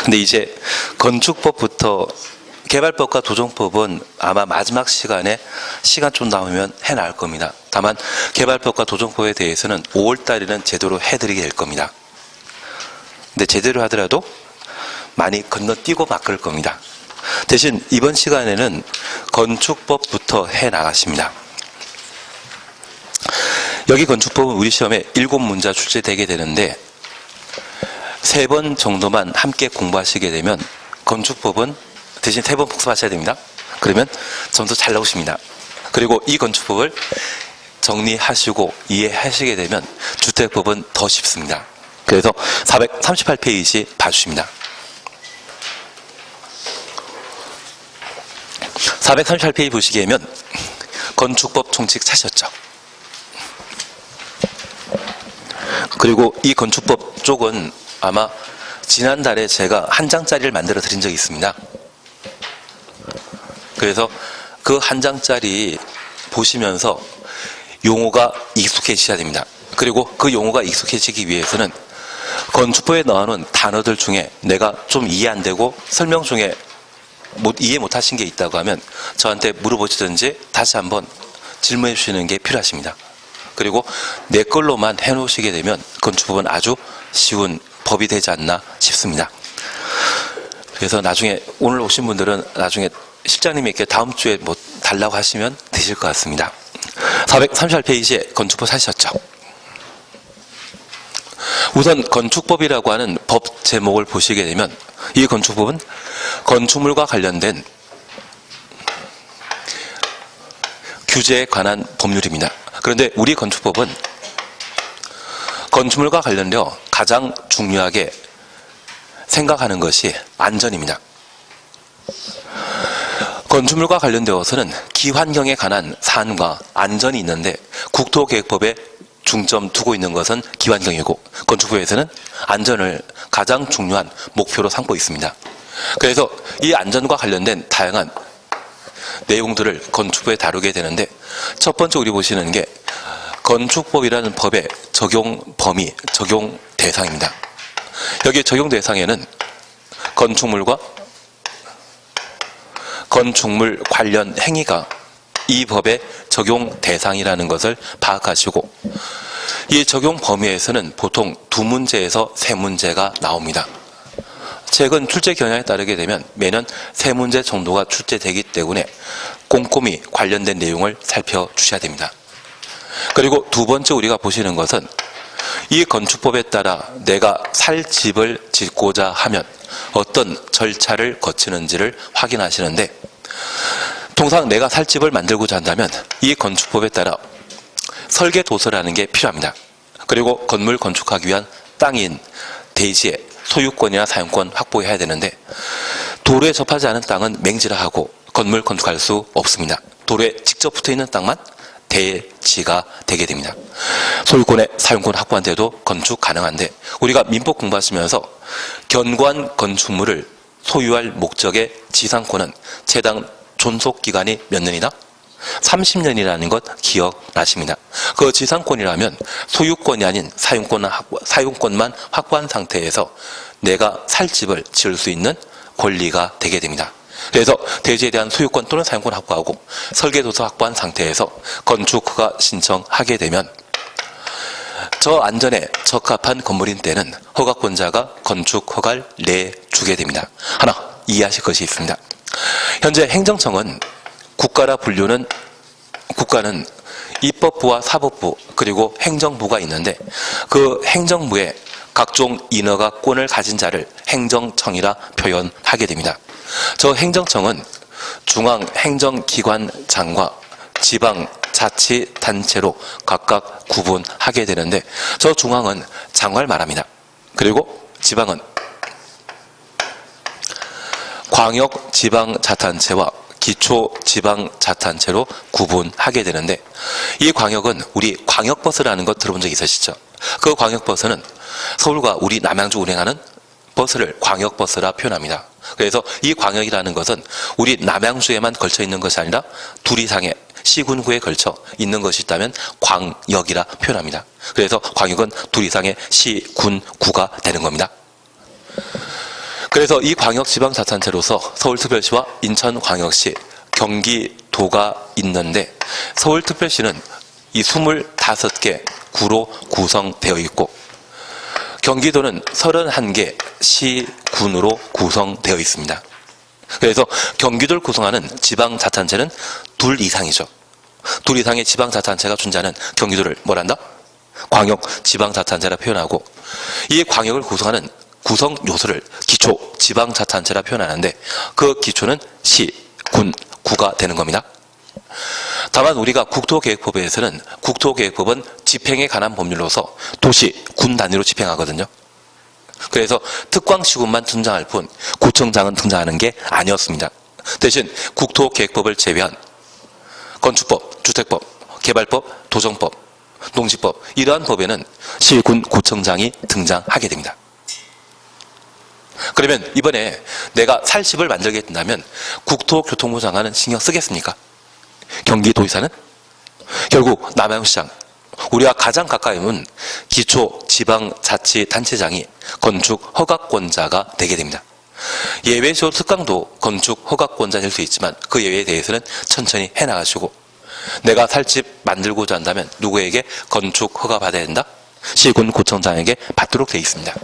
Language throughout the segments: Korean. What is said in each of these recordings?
근데 이제 건축법부터 개발법과 도정법은 아마 마지막 시간에 시간 좀 나오면 해나갈 겁니다. 다만 개발법과 도정법에 대해서는 5월 달에는 제대로 해드리게 될 겁니다. 근데 제대로 하더라도 많이 건너뛰고 바꿀 겁니다. 대신 이번 시간에는 건축법부터 해나가십니다. 여기 건축법은 우리 시험에 7문제 출제되게 되는데 3번 정도만 함께 공부하시게 되면 건축법은 대신 3번 복습하셔야 됩니다. 그러면 점수 잘 나오십니다. 그리고 이 건축법을 정리하시고 이해하시게 되면 주택법은 더 쉽습니다. 그래서 438페이지 봐주십니다. 438페이지 보시게 되면 건축법 총칙 찾으셨죠? 그리고 이 건축법 쪽은 아마 지난달에 제가 한 장짜리를 만들어 드린 적이 있습니다. 그래서 그 한 장짜리 보시면서 용어가 익숙해지셔야 됩니다. 그리고 그 용어가 익숙해지기 위해서는 건축법에 나오는 단어들 중에 내가 좀 이해 안 되고 설명 중에 이해 못 하신 게 있다고 하면 저한테 물어보시든지 다시 한번 질문해 주시는 게 필요하십니다. 그리고 내 걸로만 해놓으시게 되면 건축법은 아주 쉬운 법이 되지 않나 싶습니다. 그래서 나중에 오늘 오신 분들은 나중에 실장님에게 다음 주에 뭐 달라고 하시면 되실 것 같습니다. 438페이지에 건축법 찾으셨죠? 우선 건축법이라고 하는 법 제목을 보시게 되면 이 건축법은 건축물과 관련된 규제에 관한 법률입니다. 그런데 우리 건축법은 건축물과 관련되어 가장 중요하게 생각하는 것이 안전입니다. 건축물과 관련되어서는 기환경에 관한 사안과 안전이 있는데 국토계획법에 중점 두고 있는 것은 기환경이고 건축법에서는 안전을 가장 중요한 목표로 삼고 있습니다. 그래서 이 안전과 관련된 다양한 내용들을 건축법에 다루게 되는데 첫 번째 우리 보시는 게 건축법이라는 법의 적용 범위, 적용 대상입니다. 여기 적용 대상에는 건축물과 건축물 관련 행위가 이 법의 적용 대상이라는 것을 파악하시고 이 적용 범위에서는 보통 2문제에서 3문제가 나옵니다. 최근 출제 경향에 따르게 되면 매년 3문제 정도가 출제되기 때문에 꼼꼼히 관련된 내용을 살펴주셔야 됩니다. 그리고 두 번째 우리가 보시는 것은 이 건축법에 따라 내가 살 집을 짓고자 하면 어떤 절차를 거치는지를 확인하시는데 통상 내가 살 집을 만들고자 한다면 이 건축법에 따라 설계도서라는 게 필요합니다. 그리고 건물 건축하기 위한 땅인 대지의 소유권이나 사용권 확보해야 되는데 도로에 접하지 않은 땅은 맹지라 하고 건물 건축할 수 없습니다. 도로에 직접 붙어있는 땅만 대지가 되게 됩니다. 소유권의 사용권 확보한 데도 건축 가능한데 우리가 민법 공부하시면서 견고한 건축물을 소유할 목적의 지상권은 최당 존속기간이 몇 년이나? 30년이라는 것 기억나십니다. 그 지상권이라면 소유권이 아닌 사용권만 확보한 상태에서 내가 살 집을 지을 수 있는 권리가 되게 됩니다. 그래서 대지에 대한 소유권 또는 사용권 확보하고 설계도서 확보한 상태에서 건축허가 신청하게 되면 저 안전에 적합한 건물인 때는 허가권자가 건축허가를 내주게 됩니다. 하나 이해하실 것이 있습니다. 현재 행정청은 국가라 분류는 국가는 입법부와 사법부 그리고 행정부가 있는데 그 행정부에 각종 인허가권을 가진 자를 행정청이라 표현하게 됩니다. 저 행정청은 중앙행정기관장과 지방자치단체로 각각 구분하게 되는데 저 중앙은 장관을 말합니다. 그리고 지방은 광역지방자치단체와 기초지방자치단체로 구분하게 되는데 이 광역은 우리 광역버스라는 것 들어본 적 있으시죠? 그 광역버스는 서울과 우리 남양주 운행하는 버스를 광역버스라 표현합니다. 그래서 이 광역이라는 것은 우리 남양주에만 걸쳐 있는 것이 아니라 둘 이상의 시군구에 걸쳐 있는 것이 있다면 광역이라 표현합니다. 그래서 광역은 둘 이상의 시군구가 되는 겁니다. 그래서 이 광역지방자치단체로서 서울특별시와 인천광역시, 경기도가 있는데 서울특별시는 이 25개 구로 구성되어 있고 경기도는 31개 시군으로 구성되어 있습니다. 그래서 경기도를 구성하는 지방자치단체는 2 이상이죠. 2 이상의 지방자치단체가 존재하는 경기도를 뭐란다? 광역지방자치단체라 표현하고 이 광역을 구성하는 구성 요소를 기초지방자치단체라 표현하는데 그 기초는 시, 군, 구가 되는 겁니다. 다만 우리가 국토계획법에서는 국토계획법은 집행에 관한 법률로서 도시, 군 단위로 집행하거든요. 그래서 특광시군만 등장할 뿐 구청장은 등장하는 게 아니었습니다. 대신 국토계획법을 제외한 건축법, 주택법, 개발법, 도정법, 농지법 이러한 법에는 시, 군, 구청장이 등장하게 됩니다. 그러면 이번에 내가 살집을 만들게 된다면 국토교통부 장관은 신경 쓰겠습니까? 경기도의사는? 결국 남양시장, 우리가 가장 가까이 온 기초지방자치단체장이 건축 허가권자가 되게 됩니다. 예외적으로 특강도 건축 허가권자 될 수 있지만 그 예외에 대해서는 천천히 해나가시고 내가 살집 만들고자 한다면 누구에게 건축 허가 받아야 된다? 시군 구청장에게 받도록 되어 있습니다.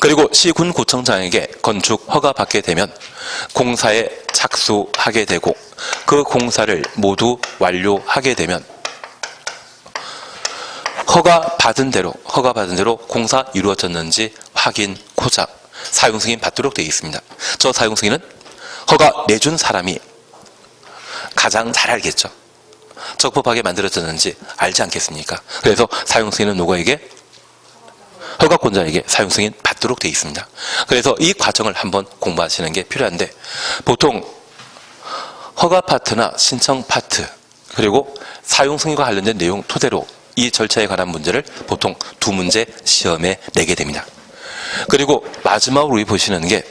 그리고 시군 구청장에게 건축 허가 받게 되면 공사에 착수하게 되고 그 공사를 모두 완료하게 되면 허가 받은 대로 공사 이루어졌는지 확인코자 사용승인 받도록 되어 있습니다. 저 사용승인은 허가 내준 사람이 가장 잘 알겠죠. 적법하게 만들어졌는지 알지 않겠습니까? 그래서 사용승인은 누구에게? 허가권자에게 사용승인 받도록 되어 있습니다. 그래서 이 과정을 한번 공부하시는 게 필요한데 보통 허가 파트나 신청 파트 그리고 사용승인과 관련된 내용 토대로 이 절차에 관한 문제를 보통 2문제 시험에 내게 됩니다. 그리고 마지막으로 우리 보시는 게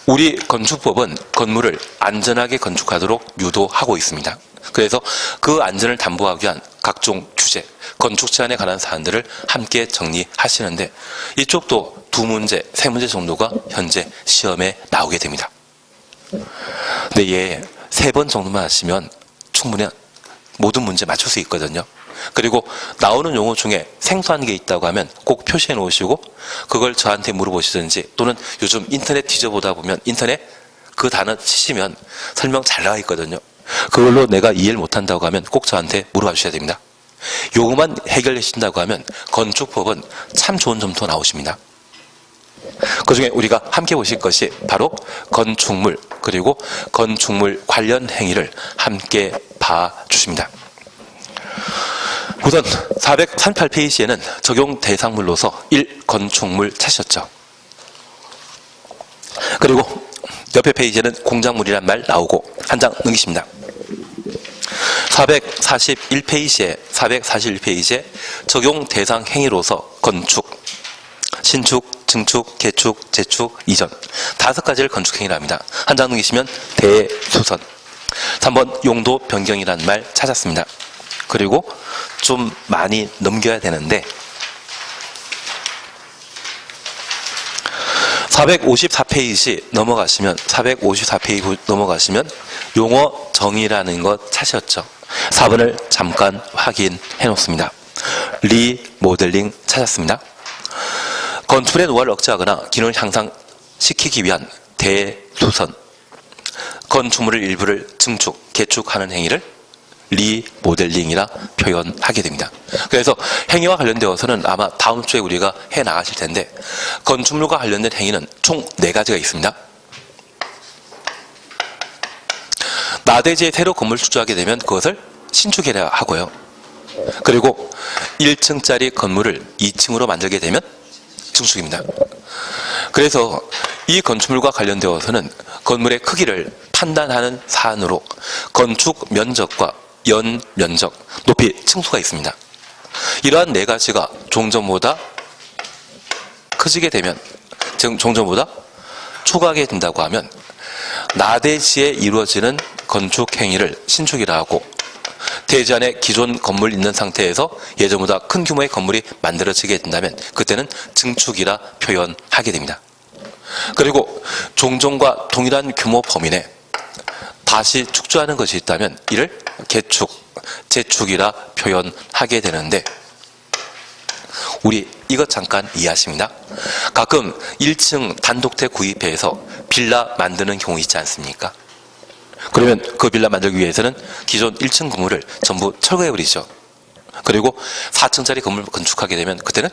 우리 건축법은 건물을 안전하게 건축하도록 유도하고 있습니다. 그래서 그 안전을 담보하기 위한 각종 규제, 건축 제한에 관한 사안들을 함께 정리하시는데 이쪽도 2문제, 3문제 정도가 현재 시험에 나오게 됩니다. 근데 얘 3번 정도만 하시면 충분히 모든 문제 맞출 수 있거든요. 그리고 나오는 용어 중에 생소한 게 있다고 하면 꼭 표시해 놓으시고 그걸 저한테 물어보시든지 또는 요즘 인터넷 뒤져보다 보면 인터넷 그 단어 치시면 설명 잘 나와 있거든요. 그걸로 내가 이해를 못한다고 하면 꼭 저한테 물어봐 주셔야 됩니다. 요거만 해결해 주신다고 하면 건축법은 참 좋은 점도 나오십니다. 그 중에 우리가 함께 보실 것이 바로 건축물 그리고 건축물 관련 행위를 함께 봐주십니다. 우선 438페이지에는 적용 대상물로서 1. 건축물 찾으셨죠. 그리고 옆에 페이지에는 공작물이란 말 나오고 한 장 넘기십니다. 441페이지에 적용 대상 행위로서 건축, 신축, 증축, 개축, 재축, 이전 5가지를 건축 행위라 합니다. 한 장 넘기시면 대수선 3번 용도 변경이라는 말 찾았습니다. 그리고 좀 많이 넘겨야 되는데 454페이지 넘어가시면 용어 정의라는 것 찾으셨죠. 4번을 잠깐 확인해 놓습니다. 리모델링 찾았습니다. 건축물의 노화를 억제하거나 기능을 향상시키기 위한 대수선 건축물의 일부를 증축, 개축하는 행위를 리모델링이라 표현하게 됩니다. 그래서 행위와 관련되어서는 아마 다음 주에 우리가 해 나가실 텐데 건축물과 관련된 행위는 총 4가지가 있습니다. 나대지에 새로 건물을 출조하게 되면 그것을 신축이라 하고요. 그리고 1층짜리 건물을 2층으로 만들게 되면 증축입니다. 그래서 이 건축물과 관련되어서는 건물의 크기를 판단하는 사안으로 건축 면적과 연 면적, 높이, 층수가 있습니다. 이러한 4가지가 종전보다 커지게 되면, 즉 종전보다 초과하게 된다고 하면 나대지에 이루어지는 건축 행위를 신축이라 하고 대지 안에 기존 건물 있는 상태에서 예전보다 큰 규모의 건물이 만들어지게 된다면 그때는 증축이라 표현하게 됩니다. 그리고 종전과 동일한 규모 범위 내 다시 축조하는 것이 있다면 이를 개축, 재축이라 표현하게 되는데 우리 이것 잠깐 이해하십니다. 가끔 1층 단독택 구입해서 빌라 만드는 경우 있지 않습니까? 그러면 그 빌라 만들기 위해서는 기존 1층 건물을 전부 철거해버리죠. 그리고 4층짜리 건물 건축하게 되면 그때는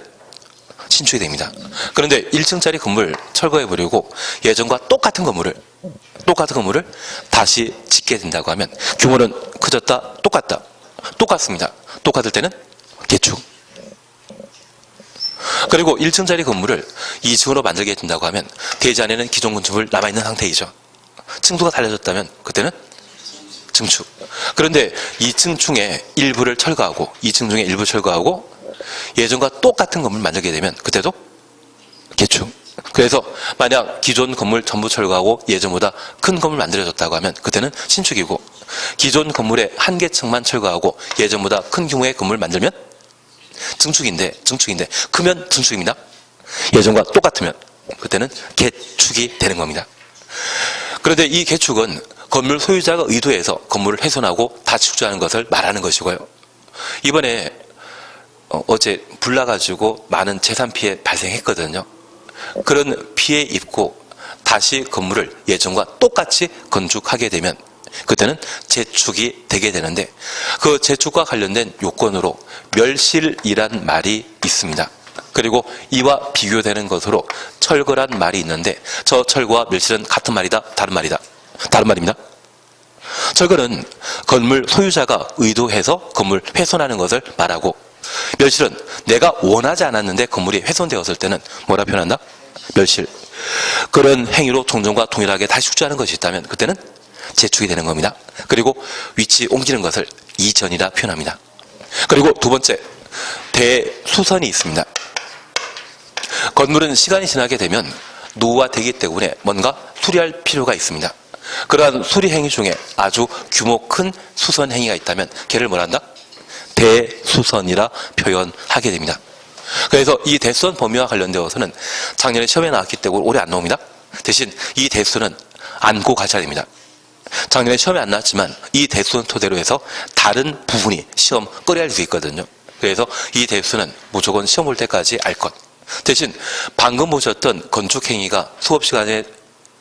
신축이 됩니다. 그런데 1층짜리 건물 철거해버리고 예전과 똑같은 건물을 다시 짓게 된다고 하면 규모는 커졌다, 똑같다, 똑같습니다. 똑같을 때는 개축. 그리고 1층짜리 건물을 2층으로 만들게 된다고 하면 대지 안에는 기존 건축물 남아있는 상태이죠. 층수가 달라졌다면 그때는 증축. 그런데 2층 중에 일부를 철거하고 2층 중에 일부 철거하고 예전과 똑같은 건물 만들게 되면 그때도 개축. 그래서 만약 기존 건물 전부 철거하고 예전보다 큰 건물 만들어졌다고 하면 그때는 신축이고 기존 건물의 한 개층만 철거하고 예전보다 큰 규모의 건물 만들면 증축인데 크면 증축입니다. 예전과 똑같으면 그때는 개축이 되는 겁니다. 그런데 이 개축은 건물 소유자가 의도해서 건물을 훼손하고 다시 축조하는 것을 말하는 것이고요. 이번에 어제 불 나가지고 많은 재산 피해 발생했거든요. 그런 피해 입고 다시 건물을 예전과 똑같이 건축하게 되면 그때는 재축이 되게 되는데 그 재축과 관련된 요건으로 멸실이란 말이 있습니다. 그리고 이와 비교되는 것으로 철거란 말이 있는데 저 철거와 멸실은 같은 말이다, 다른 말이다. 다른 말입니다. 철거는 건물 소유자가 의도해서 건물 훼손하는 것을 말하고 멸실은 내가 원하지 않았는데 건물이 훼손되었을 때는 뭐라 표현한다? 멸실. 그런 행위로 종전과 동일하게 다시 축조하는 것이 있다면 그때는 재축이 되는 겁니다. 그리고 위치 옮기는 것을 이전이라 표현합니다. 그리고 두 번째, 대수선이 있습니다. 건물은 시간이 지나게 되면 노후화되기 때문에 뭔가 수리할 필요가 있습니다. 그러한 수리 행위 중에 아주 규모 큰 수선 행위가 있다면 걔를 뭐란다? 대수선이라 표현하게 됩니다. 그래서 이 대수선 범위와 관련되어서는 작년에 시험에 나왔기 때문에 올해 안 나옵니다. 대신 이 대수선은 안고 가셔야 됩니다. 작년에 시험에 안 나왔지만 이 대수선 토대로 해서 다른 부분이 시험 꺼려할 수 있거든요. 그래서 이 대수는 무조건 시험 볼 때까지 알 것. 대신 방금 보셨던 건축 행위가 수업 시간에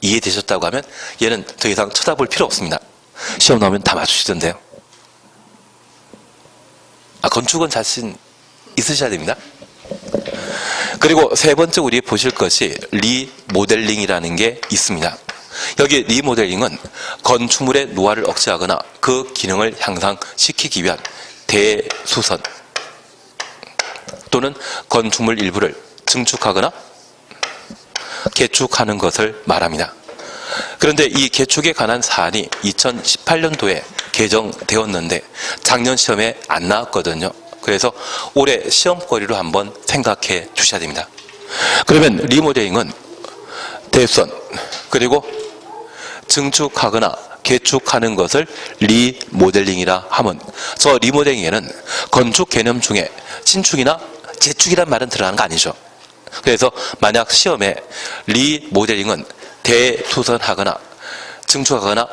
이해되셨다고 하면 얘는 더 이상 쳐다볼 필요 없습니다. 시험 나오면 다 맞추시던데요. 건축은 자신 있으셔야 됩니다. 그리고 세 번째 우리 보실 것이 리모델링이라는 게 있습니다. 여기 리모델링은 건축물의 노화를 억제하거나 그 기능을 향상시키기 위한 대수선 또는 건축물 일부를 증축하거나 개축하는 것을 말합니다. 그런데 이 개축에 관한 사안이 2018년도에 개정되었는데 작년 시험에 안 나왔거든요. 그래서 올해 시험거리로 한번 생각해 주셔야 됩니다. 그러면 리모델링은 대수선 그리고 증축하거나 개축하는 것을 리모델링이라 하면 저 리모델링에는 건축 개념 중에 신축이나 재축이란 말은 들어가는 거 아니죠. 그래서 만약 시험에 리모델링은 대수선하거나 증축하거나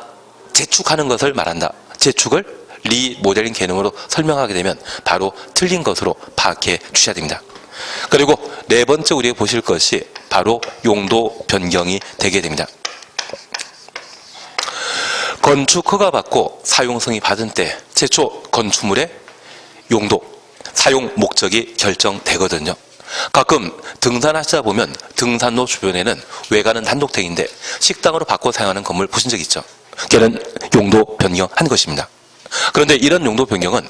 재축하는 것을 말한다. 재축을 리모델링 개념으로 설명하게 되면 바로 틀린 것으로 파악해 주셔야 됩니다. 그리고 네 번째 우리가 보실 것이 바로 용도 변경이 되게 됩니다. 건축 허가 받고 사용승인 받은 때 최초 건축물의 용도, 사용 목적이 결정되거든요. 가끔 등산하시다 보면 등산로 주변에는 외관은 단독택인데 식당으로 바꿔 사용하는 건물 보신 적 있죠? 걔는 용도 변경한 것입니다. 그런데 이런 용도 변경은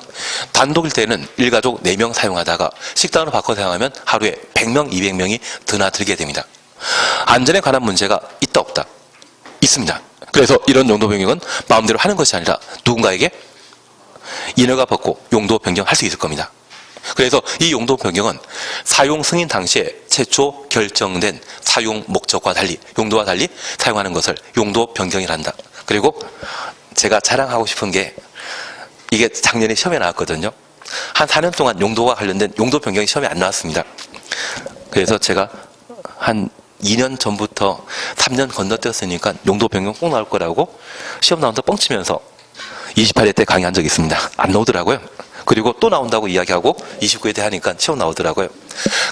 단독일 때는 일가족 4명 사용하다가 식당으로 바꿔 사용하면 하루에 100명, 200명이 드나들게 됩니다. 안전에 관한 문제가 있다 없다? 있습니다. 그래서 이런 용도 변경은 마음대로 하는 것이 아니라 누군가에게 인허가 받고 용도 변경할 수 있을 겁니다. 그래서 이 용도 변경은 사용 승인 당시에 최초 결정된 사용 목적과 달리 용도와 달리 사용하는 것을 용도 변경이라 한다. 그리고 제가 자랑하고 싶은 게 이게 작년에 시험에 나왔거든요. 한 4년 동안 용도와 관련된 용도 변경이 시험에 안 나왔습니다. 그래서 제가 한 2년 전부터 3년 건너뛰었으니까 용도 변경 꼭 나올 거라고 시험 나온다 뻥치면서 28회 때 강의한 적이 있습니다. 안 나오더라고요. 그리고 또 나온다고 이야기하고 29회 때 하니까 시험 나오더라고요.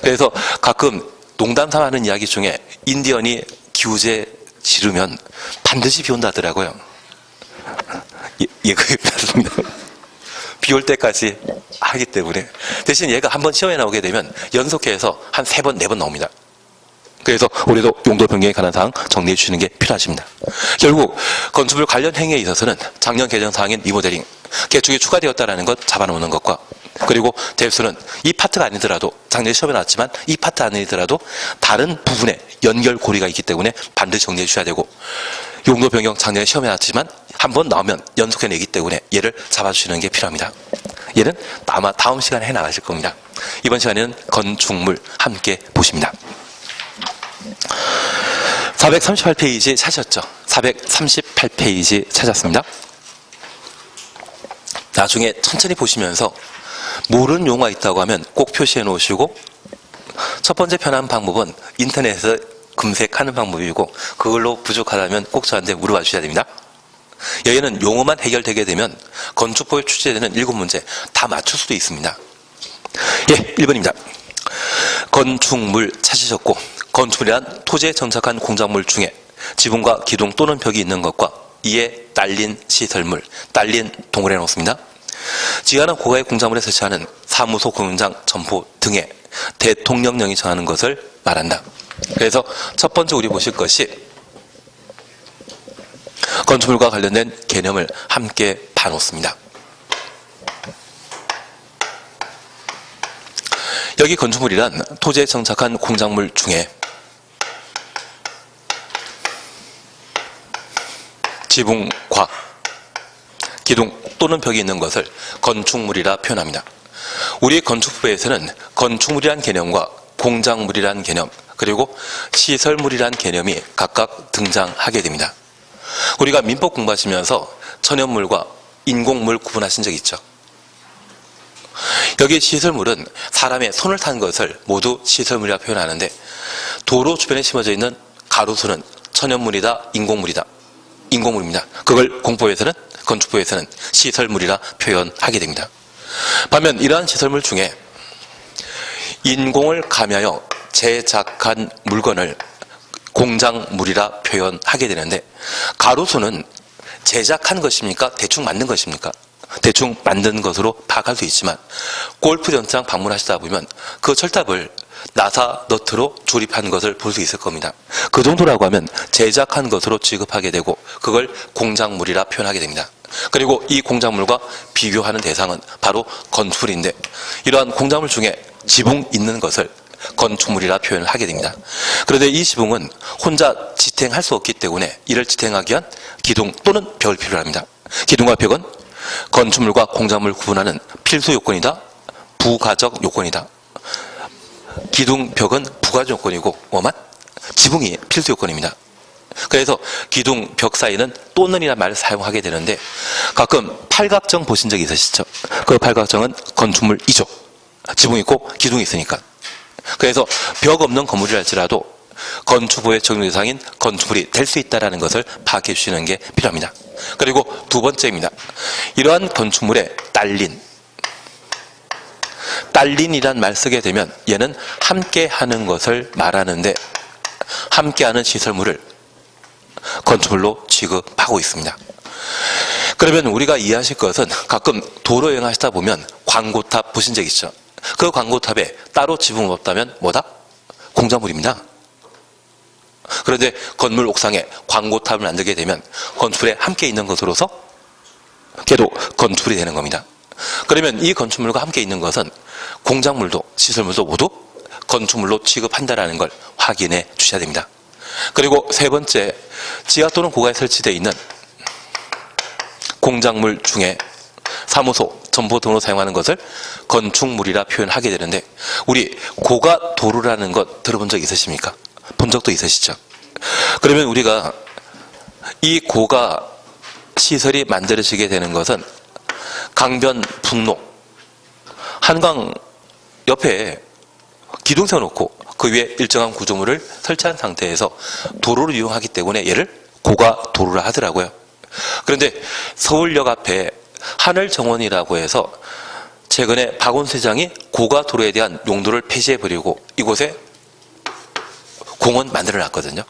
그래서 가끔 농담 삼아 하는 이야기 중에 인디언이 기우제 지르면 반드시 비 온다 하더라고요. 그게 맞습니다. 비 올 때까지 하기 때문에. 대신 얘가 한번 시험에 나오게 되면 연속해서 한 3번, 4번 나옵니다. 그래서 올해도 용도 변경에 관한 사항 정리해 주시는 게 필요하십니다. 결국 건축물 관련 행위에 있어서는 작년 개정 사항인 리모델링, 개축이 추가되었다는 것 잡아놓는 것과 그리고 대수는 이 파트가 아니더라도 작년 시험에 나왔지만 이 파트 아니더라도 다른 부분에 연결고리가 있기 때문에 반드시 정리해 주셔야 되고 용도 변경 작년에 시험에 나왔지만 한번 나오면 연속해내기 때문에 얘를 잡아주시는 게 필요합니다. 얘는 아마 다음 시간에 해나가실 겁니다. 이번 시간에는 건축물 함께 보십니다. 438페이지 찾으셨죠? 438페이지 찾았습니다. 나중에 천천히 보시면서 모르는 용어가 있다고 하면 꼭 표시해 놓으시고 첫 번째 편한 방법은 인터넷에서 검색하는 방법이고 그걸로 부족하다면 꼭 저한테 물어봐 주셔야 됩니다. 여기는 용어만 해결되게 되면 건축법에 출제되는 7문제 다 맞출 수도 있습니다. 예, 1번입니다. 건축물 찾으셨고 건축물이란 토지에 정착한 공작물 중에 지붕과 기둥 또는 벽이 있는 것과 이에 딸린 시설물, 딸린 동그래 놓습니다. 지하나 고가의 공작물에 설치하는 사무소, 공연장, 점포 등의 대통령령이 정하는 것을 말한다. 그래서 첫 번째 우리 보실 것이 건축물과 관련된 개념을 함께 봐놓습니다. 여기 건축물이란 토지에 정착한 공작물 중에 지붕과 기둥 또는 벽이 있는 것을 건축물이라 표현합니다. 우리 건축법에서는 건축물이란 개념과 공작물이란 개념 그리고 시설물이란 개념이 각각 등장하게 됩니다. 우리가 민법 공부하시면서 천연물과 인공물 구분하신 적 있죠? 여기 시설물은 사람의 손을 탄 것을 모두 시설물이라 표현하는데 도로 주변에 심어져 있는 가로수는 천연물이다, 인공물이다. 인공물입니다. 그걸 공법에서는 건축법에서는 시설물이라 표현하게 됩니다. 반면 이러한 시설물 중에 인공을 가미하여 제작한 물건을 공작물이라 표현하게 되는데 가로수는 제작한 것입니까? 대충 만든 것입니까? 대충 만든 것으로 파악할 수 있지만 골프 연장 방문하시다 보면 그 철탑을 나사 너트로 조립한 것을 볼 수 있을 겁니다. 그 정도라고 하면 제작한 것으로 취급하게 되고 그걸 공작물이라 표현하게 됩니다. 그리고 이 공작물과 비교하는 대상은 바로 건축물인데 이러한 공작물 중에 지붕 있는 것을 건축물이라 표현을 하게 됩니다. 그런데 이 지붕은 혼자 지탱할 수 없기 때문에 이를 지탱하기 위한 기둥 또는 벽을 필요로 합니다. 기둥과 벽은 건축물과 공작물을 구분하는 필수 요건이다, 부가적 요건이다. 기둥, 벽은 부가적 요건이고 뭐만? 지붕이 필수 요건입니다. 그래서 기둥, 벽 사이는 또는이라는 말을 사용하게 되는데 가끔 팔각정 보신 적이 있으시죠? 그 팔각정은 건축물 2조. 지붕이 있고 기둥이 있으니까. 그래서 벽 없는 건물이라 할지라도 건축법의 적용 대상인 건축물이 될 수 있다는 것을 파악해 주시는 게 필요합니다. 그리고 두 번째입니다. 이러한 건축물에 딸린이란 말 쓰게 되면 얘는 함께 하는 것을 말하는데 함께 하는 시설물을 건축물로 취급하고 있습니다. 그러면 우리가 이해하실 것은 가끔 도로 여행하시다 보면 광고탑 보신 적 있죠? 그 광고탑에 따로 지붕 없다면 뭐다? 공작물입니다. 그런데 건물 옥상에 광고탑을 만들게 되면 건축물에 함께 있는 것으로서 걔도 건축물이 되는 겁니다. 그러면 이 건축물과 함께 있는 것은 공작물도 시설물도 모두 건축물로 취급한다는 걸 확인해 주셔야 됩니다. 그리고 세 번째, 지하 또는 고가에 설치되어 있는 공작물 중에 사무소, 점포 등으로 사용하는 것을 건축물이라 표현하게 되는데 우리 고가 도로라는 것 들어본 적 있으십니까? 본 적도 있으시죠? 그러면 우리가 이 고가 시설이 만들어지게 되는 것은 강변 북로 한강 옆에 기둥 세워놓고 그 위에 일정한 구조물을 설치한 상태에서 도로를 이용하기 때문에 얘를 고가도로라 하더라고요. 그런데 서울역 앞에 하늘정원이라고 해서 최근에 박원순 시장이 고가도로에 대한 용도를 폐지해버리고 이곳에 공원 만들어놨거든요.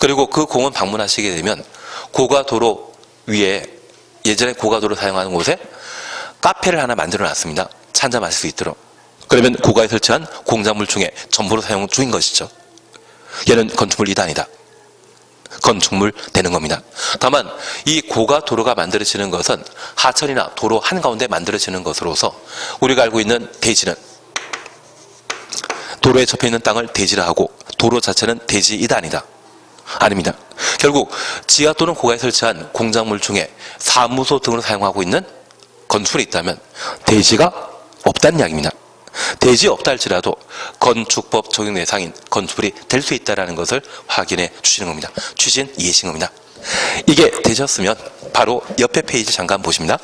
그리고 그 공원 방문하시게 되면 고가도로 위에 예전에 고가도로 사용하는 곳에 카페를 하나 만들어놨습니다. 차 한잔 마실 수 있도록. 그러면 고가에 설치한 공작물 중에 전부로 사용 중인 것이죠. 얘는 건축물 2단이다. 건축물 되는 겁니다. 다만 이 고가도로가 만들어지는 것은 하천이나 도로 한가운데 만들어지는 것으로서 우리가 알고 있는 대지는 도로에 접해있는 땅을 대지라 하고 도로 자체는 대지 2단이다. 아닙니다. 결국 지하 또는 고가에 설치한 공작물 중에 사무소 등으로 사용하고 있는 건축물이 있다면 대지가 없다는 이야기입니다. 대지 없다 할지라도 건축법 적용 대상인 건축물이 될 수 있다는 것을 확인해 주시는 겁니다. 취진 이해하신 겁니다. 이게 되셨으면 바로 옆에 페이지 잠깐 보십니다.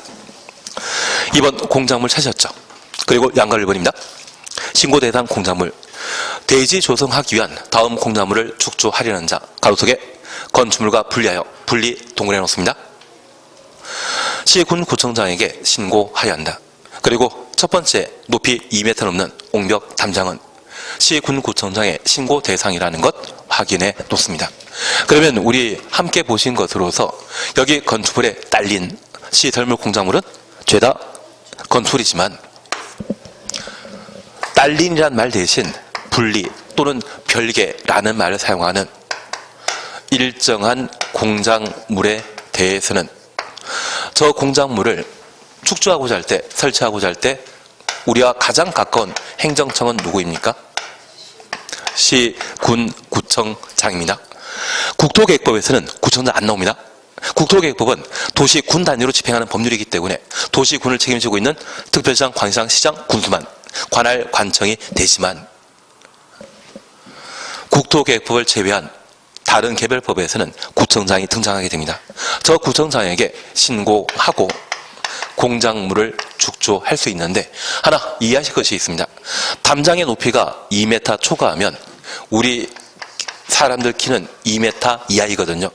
2번 공작물 찾으셨죠? 그리고 양가 1번입니다. 신고 대상 공작물 대지 조성하기 위한 다음 공작물을 축조하려는 자 가로속에 건축물과 분리하여 분리 동그래 놓습니다. 시군구청장에게 신고하여야 한다. 그리고 첫 번째 높이 2m 넘는 옹벽 담장은 시군구청장의 신고 대상이라는 것 확인해 놓습니다. 그러면 우리 함께 보신 것으로서 여기 건축물에 딸린 시설물 공작물은 죄다 건축물이지만 딸린이란 말 대신 분리 또는 별개라는 말을 사용하는 일정한 공작물에 대해서는 저 공작물을 축조하고자 할 때, 설치하고자 할 때 우리와 가장 가까운 행정청은 누구입니까? 시, 군, 구청장입니다. 국토계획법에서는 구청장 안 나옵니다. 국토계획법은 도시, 군 단위로 집행하는 법률이기 때문에 도시, 군을 책임지고 있는 특별시장, 광시장, 시장, 군수만 관할 관청이 되지만 국토계획법을 제외한 다른 개별법에서는 구청장이 등장하게 됩니다. 저 구청장에게 신고하고 공작물을 축조할 수 있는데 하나 이해하실 것이 있습니다. 담장의 높이가 2m 초과하면 우리 사람들 키는 2m 이하이거든요.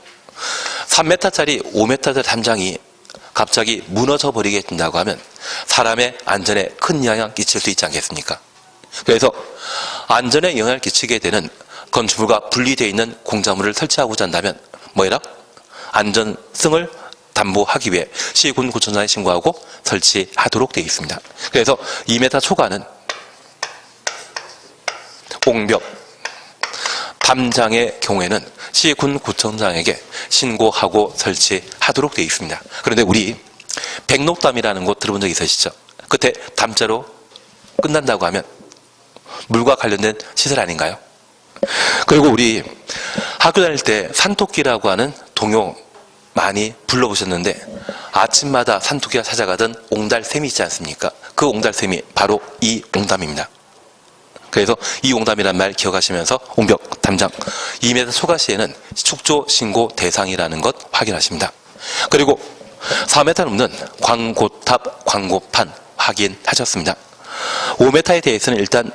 3m짜리 5m짜리 담장이 갑자기 무너져 버리게 된다고 하면 사람의 안전에 큰 영향을 끼칠 수 있지 않겠습니까? 그래서 안전에 영향을 끼치게 되는 건축물과 분리되어 있는 공작물을 설치하고자 한다면 뭐해라? 안전성을 담보하기 위해 시군구청장에 신고하고 설치하도록 되어 있습니다. 그래서 2m 초과는 옹벽, 담장의 경우에는 시군구청장에게 신고하고 설치하도록 되어 있습니다. 그런데 우리 백록담이라는 곳 들어본 적 있으시죠? 끝에 담자로 끝난다고 하면 물과 관련된 시설 아닌가요? 그리고 우리 학교 다닐 때 산토끼라고 하는 동요 많이 불러보셨는데 아침마다 산토끼가 찾아가던 옹달샘이 있지 않습니까? 그 옹달샘이 바로 이 옹담입니다. 그래서 이 옹담이란 말 기억하시면서 옹벽, 담장 2m 초과 시에는 축조 신고 대상이라는 것 확인하십니다. 그리고 4m 넘는 광고탑, 광고판 확인하셨습니다. 5m에 대해서는 일단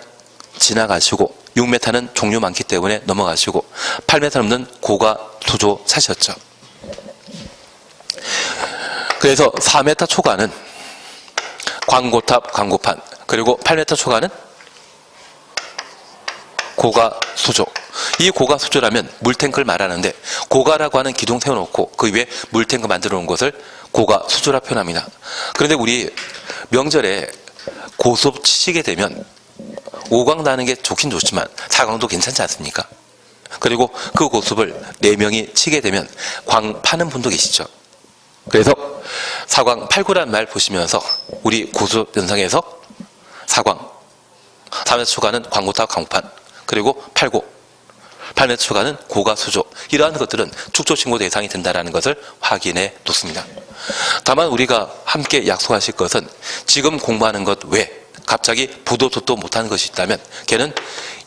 지나가시고 6m는 종류 많기 때문에 넘어가시고 8m 넘는 고가 수조 사셨죠. 그래서 4m 초과는 광고탑, 광고판 그리고 8m 초과는 고가 수조. 이 고가 수조라면 물탱크를 말하는데 고가라고 하는 기둥 세워놓고 그 위에 물탱크 만들어 놓은 것을 고가 수조라 표현합니다. 그런데 우리 명절에 고수업 치시게 되면 5강 나는 게 좋긴 좋지만 4강도 괜찮지 않습니까? 그리고 그 고수업을 4명이 치게 되면 광 파는 분도 계시죠. 그래서 4광 8구란 말 보시면서 우리 고수업 연상에서 4광 3m 초과는 광고탑, 광고판 그리고 8고 8m 초과는 고가 수조 이러한 것들은 축조 신고 대상이 된다는 것을 확인해 놓습니다. 다만 우리가 함께 약속하실 것은 지금 공부하는 것 외에 갑자기 부도도 못하는 것이 있다면 걔는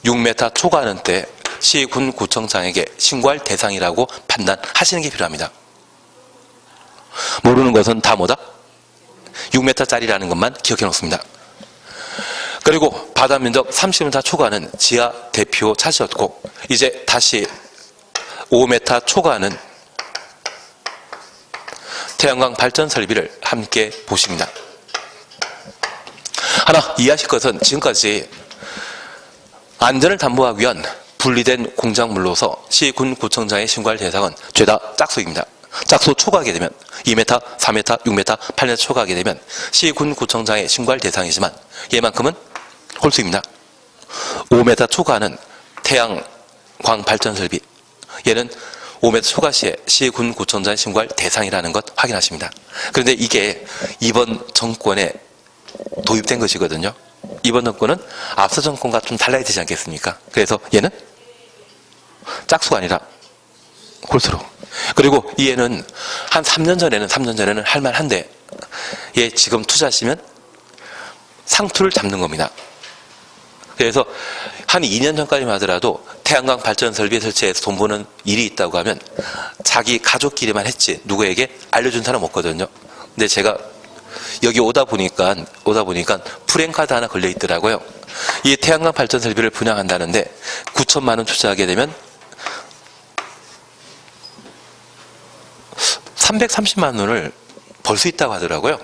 6m 초과하는 때 시군구청장에게 신고할 대상이라고 판단하시는 게 필요합니다. 모르는 것은 다 뭐다? 6m짜리라는 것만 기억해 놓습니다. 그리고 바다 면적 30m 초과는 지하 대표 차지였고, 이제 다시 5m 초과는 태양광 발전 설비를 함께 보십니다. 하나 이해하실 것은 지금까지 안전을 담보하기 위한 분리된 공작물로서 시군구청장의 신고할 대상은 죄다 짝수입니다. 짝수 초과하게 되면 2m, 4m, 6m, 8m 초과하게 되면 시군구청장의 신고할 대상이지만 얘만큼은 홀수입니다. 5m 초과는 태양광 발전 설비, 얘는 5m 초과 시에 시군구청장의 신고할 대상이라는 것 확인하십니다. 그런데 이게 이번 정권에 도입된 것이거든요. 이번 정권은 앞서 정권과 좀 달라야 되지 않겠습니까? 그래서 얘는 짝수가 아니라 홀수로. 그리고 얘는 한 3년 전에는 할만한데, 얘 지금 투자하시면 상투를 잡는 겁니다. 그래서 한 2년 전까지만 하더라도 태양광 발전 설비 설치해서 돈 버는 일이 있다고 하면 자기 가족끼리만 했지 누구에게 알려준 사람 없거든요. 근데 제가 여기 오다 보니까 프랜카드 하나 걸려 있더라고요. 이 태양광 발전 설비를 분양한다는데 9천만 원 투자하게 되면 330만 원을 벌 수 있다고 하더라고요.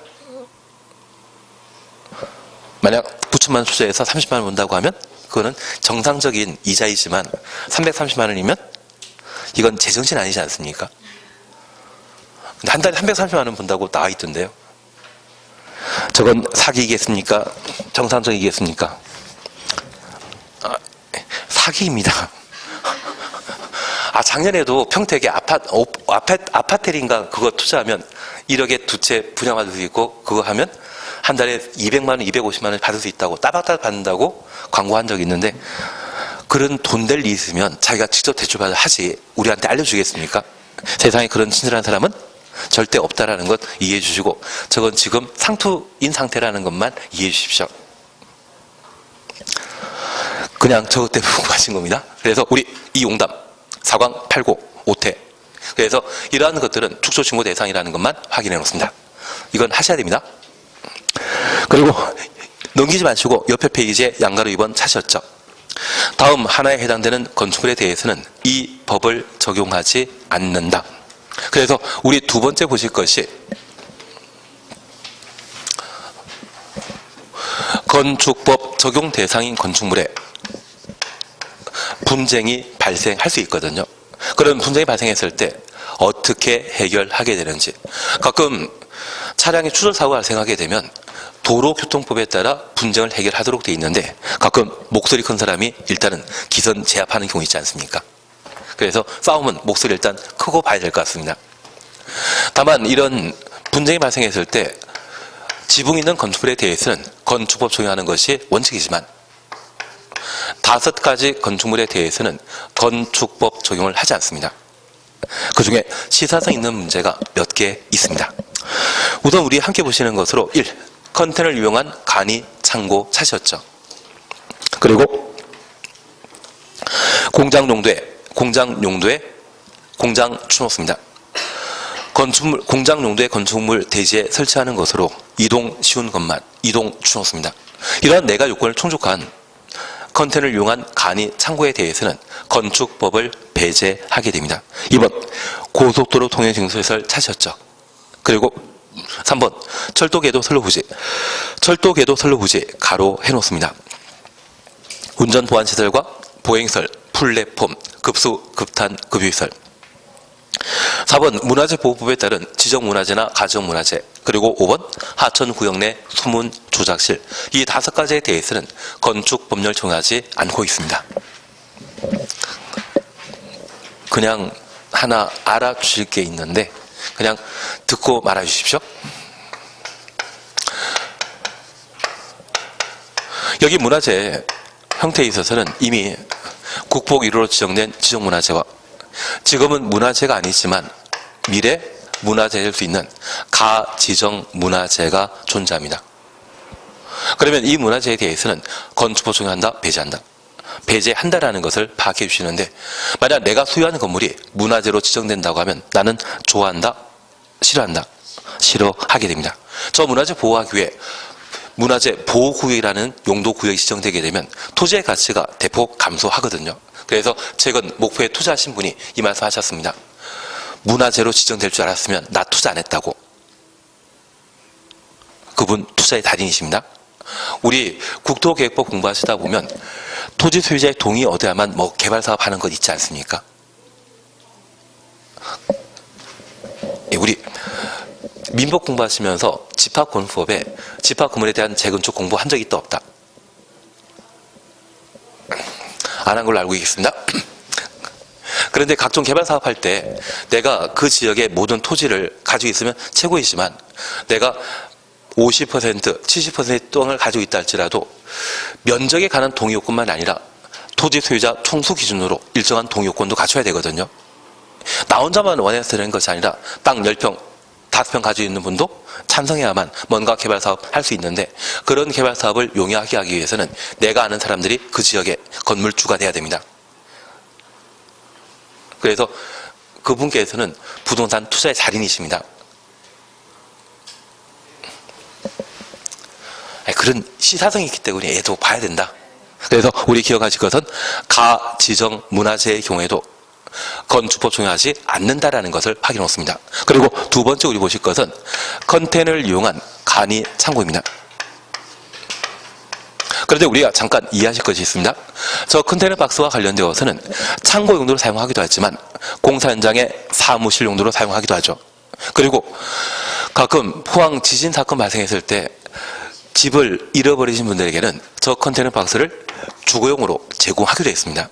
만약 9천만 원 투자해서 30만 원 번다고 하면 그거는 정상적인 이자이지만 330만 원이면 이건 제정신 아니지 않습니까? 근데 한 달에 330만 원 번다고 나와 있던데요. 저건 사기이겠습니까? 정상적이겠습니까? 사기입니다. 작년에도 평택에 아파텔인가 그거 투자하면 1억에 두 채 분양받을 수 있고, 그거 하면 한 달에 200만 원, 250만 원 받을 수 있다고 따박따박 받는다고 광고한 적이 있는데, 그런 돈 될 일 있으면 자기가 직접 대출받아 하지 우리한테 알려주겠습니까? 세상에 그런 친절한 사람은 절대 없다라는 것 이해해 주시고, 저건 지금 상투인 상태라는 것만 이해해 주십시오. 그냥 저것 때문에 궁금하신 겁니다. 그래서 우리 이용담, 사광, 팔고, 오태, 그래서 이러한 것들은 축소신고 대상이라는 것만 확인해 놓습니다. 이건 하셔야 됩니다. 그리고 넘기지 마시고 옆에 페이지에 양가로 2번 차셨죠. 다음 하나에 해당되는 건축물에 대해서는 이 법을 적용하지 않는다. 그래서 우리 두 번째 보실 것이 건축법 적용 대상인 건축물에 분쟁이 발생할 수 있거든요. 그런 분쟁이 발생했을 때 어떻게 해결하게 되는지, 가끔 차량의 추돌사고가 발생하게 되면 도로교통법에 따라 분쟁을 해결하도록 되어 있는데, 가끔 목소리 큰 사람이 일단은 기선 제압하는 경우 있지 않습니까? 그래서 싸움은 목소리 일단 크고 봐야 될 것 같습니다. 다만 이런 분쟁이 발생했을 때 지붕 있는 건축물에 대해서는 건축법 적용하는 것이 원칙이지만 5가지 건축물에 대해서는 건축법 적용을 하지 않습니다. 그 중에 시사성 있는 문제가 몇 개 있습니다. 우선 우리 함께 보시는 것으로 1. 컨테이너를 이용한 간이 창고 차시였죠. 그리고 공장 용도의 공장 추노수입니다. 공장 용도의 건축물 대지에 설치하는 것으로 이동 쉬운 것만 이동 추노수입니다. 이러한 4가지 요건을 충족한 컨테이너를 이용한 간이 창고에 대해서는 건축법을 배제하게 됩니다. 2번 고속도로 통행증서시설 차시였죠. 그리고 3번 철도궤도 선로부지, 가로 해놓습니다. 운전보안시설과 보행설, 플랫폼, 급수, 급탄, 급유시설. 4번 문화재보호법에 따른 지정문화재나 가정문화재, 그리고 5번 하천구역 내 소문 조작실. 이 5가지에 대해서는 건축법률 적용하지 않고 있습니다. 그냥 하나 알아주실 게 있는데 그냥 듣고 말아주십시오. 여기 문화재 형태에 있어서는 이미 국복 1호로 지정된 지정문화재와 지금은 문화재가 아니지만 미래 문화재 될 수 있는 가지정 문화재가 존재합니다. 그러면 이 문화재에 대해서는 건축법 적용한다, 배제한다. 배제한다라는 것을 파악해 주시는데, 만약 내가 소유하는 건물이 문화재로 지정된다고 하면 나는 좋아한다, 싫어한다. 싫어하게 됩니다. 저 문화재 보호하기 위해 문화재 보호구역이라는 용도구역이 지정되게 되면 토지의 가치가 대폭 감소하거든요. 그래서 최근 목포에 투자하신 분이 이 말씀 하셨습니다. 문화재로 지정될 줄 알았으면 나 투자 안 했다고. 그분 투자의 달인이십니다. 우리 국토계획법 공부하시다 보면 토지 소유자의 동의 얻어야만 뭐 개발 사업 하는 것 있지 않습니까? 우리 민법 공부하시면서 집합건설법에 집합 건물에 대한 재건축 공부한 적이 있다 없다? 안 한 걸로 알고 있습니다. 그런데 각종 개발 사업할 때 내가 그 지역의 모든 토지를 가지고 있으면 최고이지만 내가 50%, 70% 땅을 가지고 있다 할지라도 면적에 관한 동의요건만 아니라 토지 소유자 총수 기준으로 일정한 동의요건도 갖춰야 되거든요. 나 혼자만 원해서 되는 것이 아니라 땅 10평, 5평 가지고 있는 분도 찬성해야만 뭔가 개발 사업 할 수 있는데 그런 개발 사업을 용이하게 하기 위해서는 내가 아는 사람들이 그 지역의 건물주가 돼야 됩니다. 그래서 그분께서는 부동산 투자의 달인이십니다. 그런 시사성이 있기 때문에 얘도 봐야 된다. 그래서 우리 기억하실 것은 가 지정 문화재의 경우에도 건축법 적용하지 않는다라는 것을 확인해 놓습니다. 그리고 두 번째 우리 보실 것은 컨테이너를 이용한 간이 창고입니다. 그런데 우리가 잠깐 이해하실 것이 있습니다. 저 컨테이너 박스와 관련되어서는 창고 용도로 사용하기도 하지만 공사 현장의 사무실 용도로 사용하기도 하죠. 그리고 가끔 포항 지진 사건 발생했을 때 집을 잃어버리신 분들에게는 저 컨테이너 박스를 주거용으로 제공하기로 했습니다.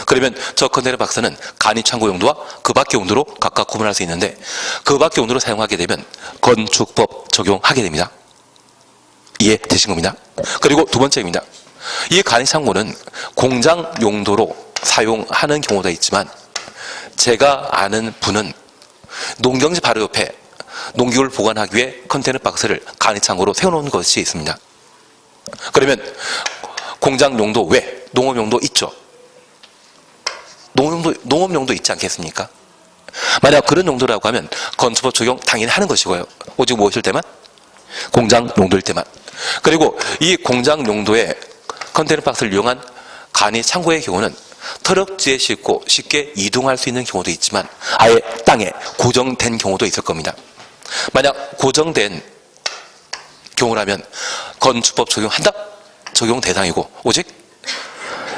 그러면 저 컨테이너 박스는 간이 창고 용도와 그 밖의 용도로 각각 구분할 수 있는데 그 밖의 용도로 사용하게 되면 건축법 적용하게 됩니다. 이해되신 겁니다. 그리고 두 번째입니다. 이 간이 창고는 공장 용도로 사용하는 경우도 있지만 제가 아는 분은 농경지 바로 옆에 농기구를 보관하기 위해 컨테이너 박스를 간이 창고로 세워놓은 것이 있습니다. 그러면 공장 용도 외 농업 용도 있죠. 농업 용도 있지 않겠습니까? 만약 그런 용도라고 하면 건축법 적용 당연히 하는 것이고요. 오직 무엇일 때만? 공장 용도일 때만. 그리고 이 공장 용도의 컨테이너 박스를 이용한 간이 창고의 경우는 트럭지에 싣고 쉽게 이동할 수 있는 경우도 있지만 아예 땅에 고정된 경우도 있을 겁니다. 만약 고정된 경우라면 건축법 적용한다? 적용 대상이고 오직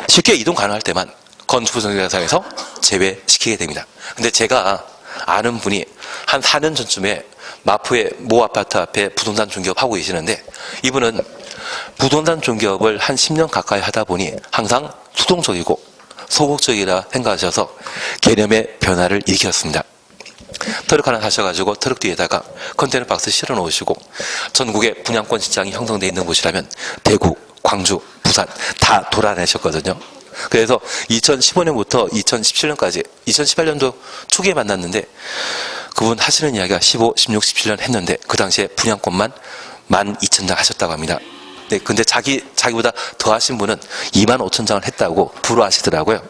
쉽게 이동 가능할 때만 건축법 적용 대상에서 제외시키게 됩니다. 근데 제가 아는 분이 한 4년 전쯤에 마포의 모 아파트 앞에 부동산 중개업 하고 계시는데 이분은 부동산 중개업을 한 10년 가까이 하다 보니 항상 수동적이고 소극적이라 생각하셔서 개념의 변화를 일으켰습니다. 트럭 하나 사셔가지고 트럭 뒤에다가 컨테이너 박스 실어 놓으시고 전국에 분양권 시장이 형성되어 있는 곳이라면 대구, 광주, 부산 다 돌아다니셨거든요. 그래서 2015년부터 2017년까지 2018년도 초기에 만났는데 그분 하시는 이야기가 15, 16, 17년 했는데 그 당시에 분양권만 12,000장 하셨다고 합니다. 네, 근데 자기보다 더 하신 분은 25,000장을 했다고 부러워하시더라고요.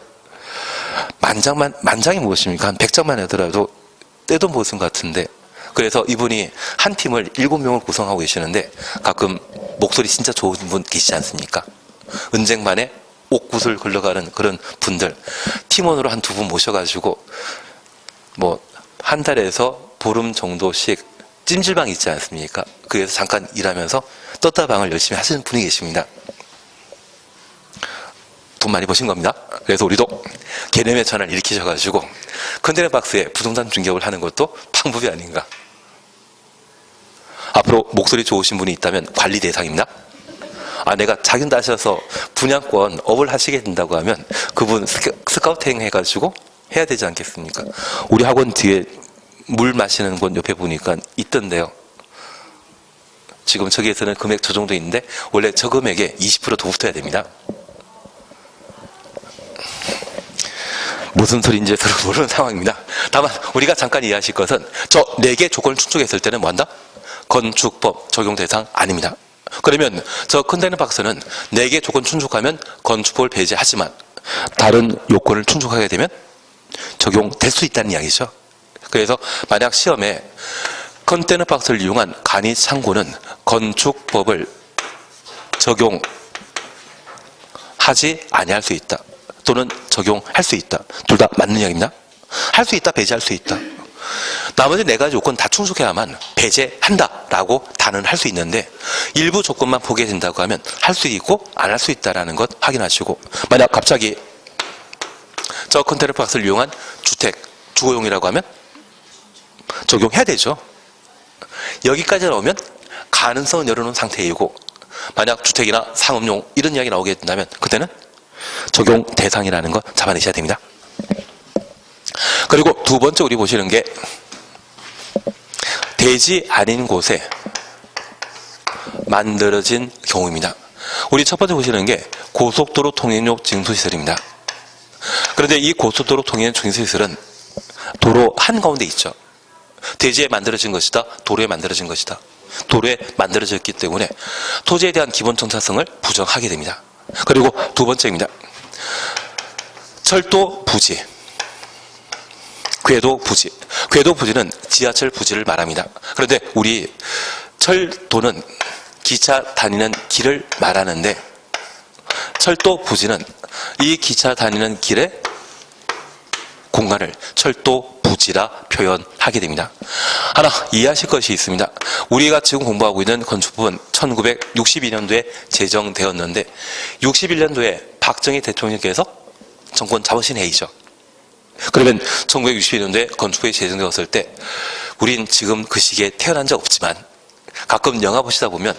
만장이 무엇입니까? 한 100장만 하더라도 떼돈 보신 것 같은데 그래서 이분이 한 팀을 7명을 구성하고 계시는데 가끔 목소리 진짜 좋은 분 계시지 않습니까? 은쟁반에 옥구슬 걸러가는 그런 분들 팀원으로 한 2분 모셔가지고 뭐 한 달에서 보름 정도씩 찜질방 있지 않습니까? 그래서 잠깐 일하면서 떴다방을 열심히 하시는 분이 계십니다. 돈 많이 버신 겁니다. 그래서 우리도 개념의 전환을 일으키셔가지고 컨테이너 박스에 부동산 중개업을 하는 것도 방법이 아닌가. 앞으로 목소리 좋으신 분이 있다면 관리 대상입니다. 내가 자격 따셔서 분양권 업을 하시게 된다고 하면 그분 스카우팅 해가지고 해야 되지 않겠습니까? 우리 학원 뒤에 물 마시는 곳 옆에 보니까 있던데요. 지금 저기에서는 금액 저 정도 있는데 원래 저 금액에 20% 더 붙어야 됩니다. 무슨 소리인지 서로 모르는 상황입니다. 다만 우리가 잠깐 이해하실 것은 저 4개 조건을 충족했을 때는 뭐한다? 건축법 적용 대상 아닙니다. 그러면 저 컨테이너 박스는 4개 조건 충족하면 건축법을 배제하지만 다른 요건을 충족하게 되면 적용될 수 있다는 이야기죠. 그래서 만약 시험에 컨테이너 박스를 이용한 간이 창고는 건축법을 적용하지 아니할 수 있다. 또는 적용할 수 있다. 둘 다 맞는 이야기입니다. 할 수 있다, 배제할 수 있다. 나머지 네 가지 요건 다 충족해야만 배제한다라고 단언할 수 있는데 일부 조건만 포기해진다고 하면 할 수 있고 안 할 수 있다라는 것 확인하시고, 만약 갑자기 저 컨테이너 박스를 이용한 주택, 주거용이라고 하면 적용해야 되죠. 여기까지 나오면 가능성은 열어놓은 상태이고, 만약 주택이나 상업용 이런 이야기 나오게 된다면 그때는 적용 대상이라는 거 잡아내셔야 됩니다. 그리고 두 번째 우리 보시는 게 대지 아닌 곳에 만들어진 경우입니다. 우리 첫 번째 보시는 게 고속도로 통행용 징수시설입니다. 그런데 이 고속도로 통행용 징수시설은 도로 한가운데 있죠. 대지에 만들어진 것이다, 도로에 만들어진 것이다. 도로에 만들어졌기 때문에 토지에 대한 기본 정착성을 부정하게 됩니다. 그리고 두 번째입니다. 철도 부지, 궤도 부지. 궤도 부지는 지하철 부지를 말합니다. 그런데 우리 철도는 기차 다니는 길을 말하는데, 철도 부지는 이 기차 다니는 길의 공간을 철도 부지라 표현하게 됩니다. 하나 이해하실 것이 있습니다. 우리가 지금 공부하고 있는 건축법은 1962년도에 제정되었는데 61년도에 박정희 대통령께서 정권 잡으신 해이죠. 그러면 1961년도에 건축법이 제정되었을 때 우린 지금 그 시기에 태어난 적 없지만 가끔 영화 보시다 보면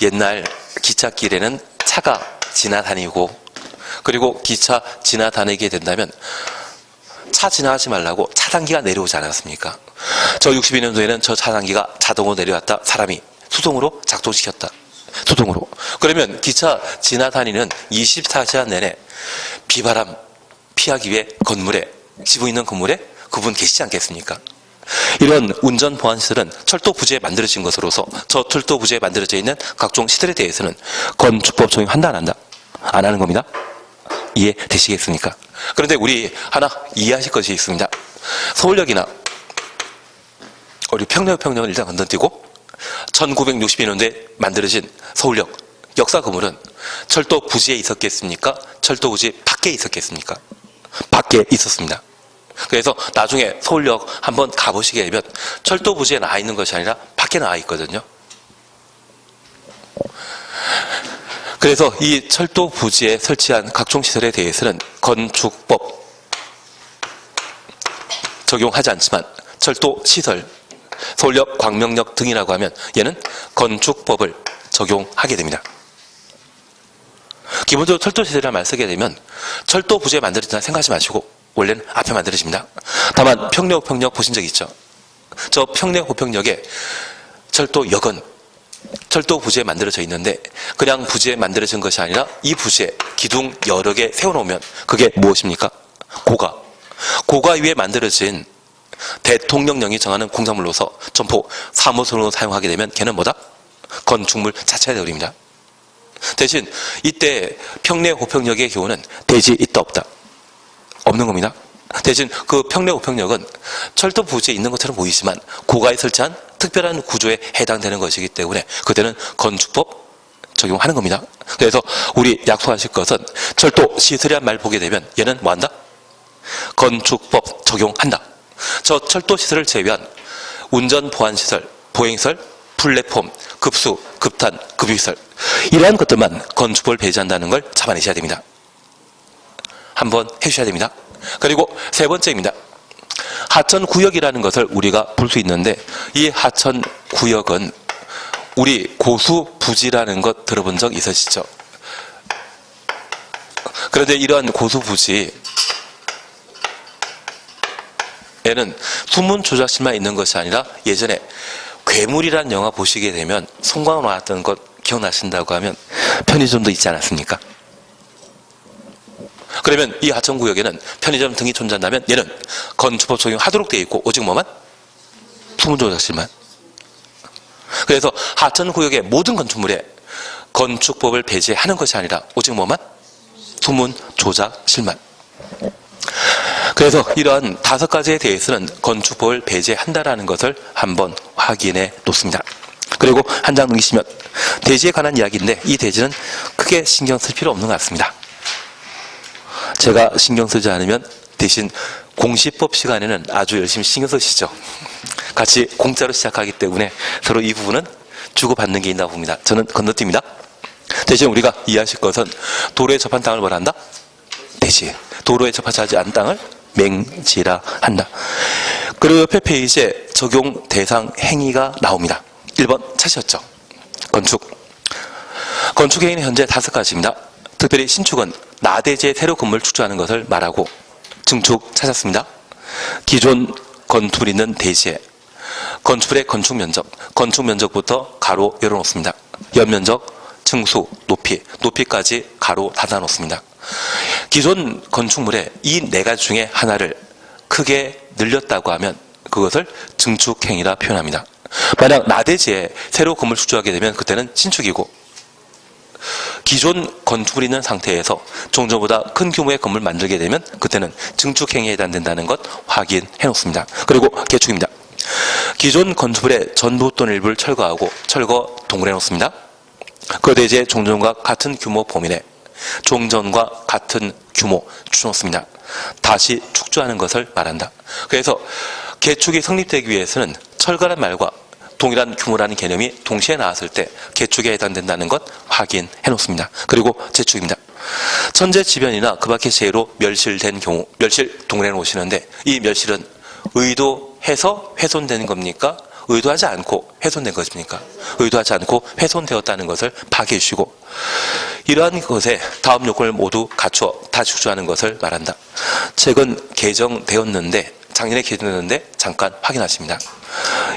옛날 기찻길에는 차가 지나다니고, 그리고 기차 지나다니게 된다면 차 지나가지 말라고 차단기가 내려오지 않았습니까? 저 62년도에는 저 차단기가 자동으로 내려왔다, 사람이 수동으로 작동시켰다. 수동으로. 그러면 기차 지나다니는 24시간 내내 비바람 피하기 위해 건물에, 지붕 있는 건물에 그분 계시지 않겠습니까? 이런 운전 보안시설은 철도 부지에 만들어진 것으로서 저 철도 부지에 만들어져 있는 각종 시설에 대해서는 건축법 적용한다, 안 한다? 안 하는 겁니다. 이해되시겠습니까? 그런데 우리 하나 이해하실 것이 있습니다. 서울역이나 우리 평택역을 일단 건너뛰고 1962년도에 만들어진 서울역 역사 건물은 철도 부지에 있었겠습니까? 철도 부지 밖에 있었겠습니까? 밖에 있었습니다. 그래서 나중에 서울역 한번 가보시게 되면 철도 부지에 나와 있는 것이 아니라 밖에 나와 있거든요. 그래서 이 철도 부지에 설치한 각종 시설에 대해서는 건축법 적용하지 않지만 철도 시설, 서울역, 광명역 등이라고 하면 얘는 건축법을 적용하게 됩니다. 기본적으로 철도 시설이라는 말 쓰게 되면 철도 부지에 만들어진다 생각하지 마시고 원래는 앞에 만들어집니다. 다만 평내호평역 보신 적 있죠? 저 평내호평역에 철도역은 철도 부지에 만들어져 있는데 그냥 부지에 만들어진 것이 아니라 이 부지에 기둥 여러 개 세워놓으면 그게 무엇입니까? 고가. 고가 위에 만들어진 대통령령이 정하는 공작물로서 점포, 사무소로 사용하게 되면 걔는 뭐다? 건축물 자체가 되어버립니다. 대신 이때 평내호평역의 경우는 대지 있다 없다? 없는 겁니다. 대신 그 평내호평역은 철도 부지에 있는 것처럼 보이지만 고가에 설치한 특별한 구조에 해당되는 것이기 때문에 그때는 건축법 적용하는 겁니다. 그래서 우리 약속하실 것은 철도 시설이란 말 보게 되면 얘는 뭐한다? 건축법 적용한다. 저 철도 시설을 제외한 운전 보안시설, 보행시설, 플랫폼, 급수, 급탄, 급유시설 이러한 것들만 건축법을 배제한다는 걸 잡아내셔야 됩니다. 한번 해주셔야 됩니다. 그리고 세 번째입니다. 하천구역이라는 것을 우리가 볼 수 있는데 이 하천구역은 우리 고수부지라는 것 들어본 적 있으시죠? 그런데 이러한 고수부지에는 수문조작실만 있는 것이 아니라 예전에 괴물이라는 영화 보시게 되면 송광호 나왔던 것 기억나신다고 하면 편의점도 있지 않았습니까? 그러면 이 하천구역에는 편의점 등이 존재한다면 얘는 건축법 적용하도록 되어 있고 오직 뭐만? 수문조작실만. 그래서 하천구역의 모든 건축물에 건축법을 배제하는 것이 아니라 오직 뭐만? 수문조작실만. 그래서 이러한 5가지에 대해서는 건축법을 배제한다라는 것을 한번 확인해 놓습니다. 그리고 한 장 넘기시면 대지에 관한 이야기인데 이 대지는 크게 신경 쓸 필요 없는 것 같습니다. 제가 신경 쓰지 않으면 대신 공시법 시간에는 아주 열심히 신경 쓰시죠. 같이 공짜로 시작하기 때문에 서로 이 부분은 주고받는 게 있나 봅니다. 저는 건너뜁니다. 대신 우리가 이해하실 것은 도로에 접한 땅을 뭐라 한다? 대지. 도로에 접하지 않은 땅을 맹지라 한다. 그리고 옆에 페이지에 적용 대상 행위가 나옵니다. 1번 찾으셨죠? 건축 행위는 현재 5가지입니다. 특별히 신축은 나대지에 새로 건물을 축조하는 것을 말하고, 증축 찾았습니다. 기존 건축 있는 대지에 건축물의 건축 면적부터 가로 열어놓습니다. 연면적, 층수, 높이까지 가로 닫아놓습니다. 기존 건축물의 이 4가지 중에 하나를 크게 늘렸다고 하면 그것을 증축행위라 표현합니다. 만약 나대지에 새로 건물 축조하게 되면 그때는 신축이고, 기존 건축물이 있는 상태에서 종전보다 큰 규모의 건물을 만들게 되면 그때는 증축행위에 해당된다는 것 확인해 놓습니다. 그리고 개축입니다. 기존 건축물의 전부 또는 일부를 철거하고 철거 동굴해 놓습니다. 그 대지의 종전과 같은 규모 범위 내 종전과 같은 규모 주놓습니다. 다시 축조하는 것을 말한다. 그래서 개축이 성립되기 위해서는 철거란 말과 동일한 규모라는 개념이 동시에 나왔을 때 개축에 해당된다는 것 확인해 놓습니다. 그리고 재축입니다. 천재지변이나 그 밖의 재해로 멸실된 경우, 멸실 동일해 놓으시는데 이 멸실은 의도해서 훼손되는 겁니까? 의도하지 않고 훼손된 것입니까? 의도하지 않고 훼손되었다는 것을 파악해 주시고, 이러한 것에 다음 요건을 모두 갖추어 다시 축조하는 것을 말한다. 최근 개정되었는데, 작년에 개정되었는데 잠깐 확인하십니다.